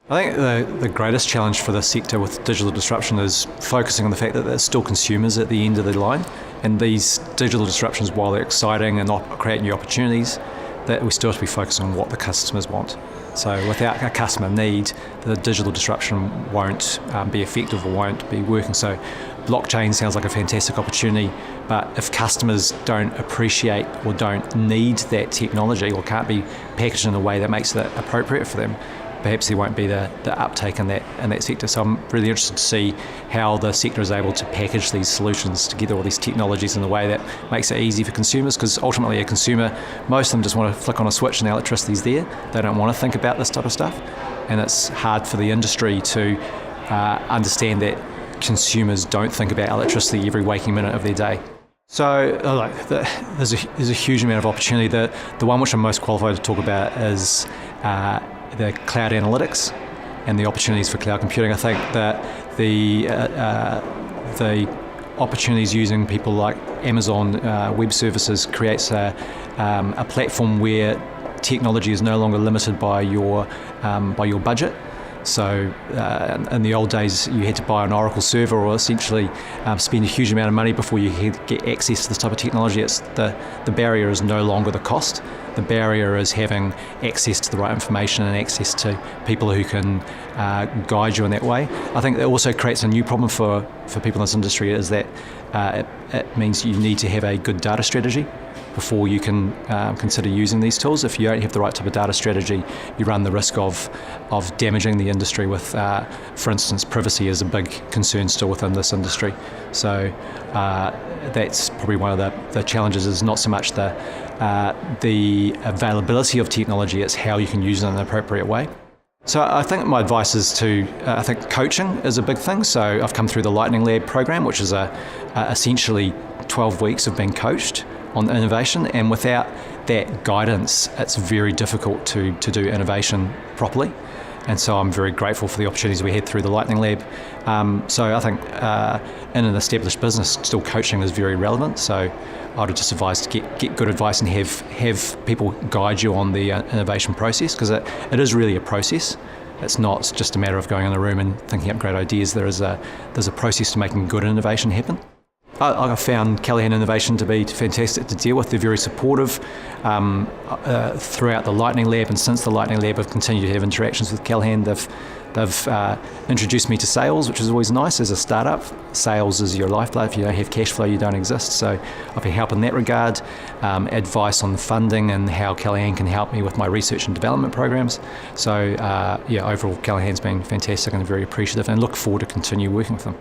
I think the greatest challenge for the sector with digital disruption is focusing on the fact that there's still consumers at the end of the line, and these digital disruptions, while they're exciting and create new opportunities, that we still have to be focused on what the customers want. So without a customer need, the digital disruption won't be effective or won't be working. So blockchain sounds like a fantastic opportunity, but if customers don't appreciate or don't need that technology or can't be packaged in a way that makes it appropriate for them, perhaps there won't be the uptake in that sector. So I'm really interested to see how the sector is able to package these solutions together, or these technologies, in a way that makes it easy for consumers, because ultimately a consumer, most of them just want to flick on a switch and the electricity's there. They don't want to think about this type of stuff, and it's hard for the industry to understand that consumers don't think about electricity every waking minute of their day. So there's a huge amount of opportunity. The one which I'm most qualified to talk about is the cloud analytics and the opportunities for cloud computing. I think that the opportunities using people like Amazon Web Services creates a platform where technology is no longer limited by your budget. So in the old days, you had to buy an Oracle server, or essentially spend a huge amount of money before you could get access to this type of technology. It's the barrier is no longer the cost. The barrier is having access to the right information and access to people who can guide you in that way. I think that also creates a new problem for people in this industry, is that it means you need to have a good data strategy before you can consider using these tools. If you don't have the right type of data strategy, you run the risk of damaging the industry with, for instance, privacy is a big concern still within this industry. So that's probably one of the challenges, is not so much the availability of technology, it's how you can use it in an appropriate way. So I think my advice is I think coaching is a big thing. So I've come through the Lightning Lab program, which is essentially 12 weeks of being coached on innovation, and without that guidance, it's very difficult to do innovation properly. And so I'm very grateful for the opportunities we had through the Lightning Lab. So I think in an established business, still coaching is very relevant. So I would just advise to get good advice and have people guide you on the innovation process, because it is really a process. It's not just a matter of going in a room and thinking up great ideas. There's a process to making good innovation happen. I found Callaghan Innovation to be fantastic to deal with. They're very supportive throughout the Lightning Lab, and since the Lightning Lab I've continued to have interactions with Callaghan. They've introduced me to sales, which is always nice. As a startup, sales is your lifeblood. If you don't have cash flow, you don't exist. So I've had help in that regard, advice on funding and how Callaghan can help me with my research and development programs. So overall Callaghan's been fantastic, and very appreciative, and look forward to continue working with them.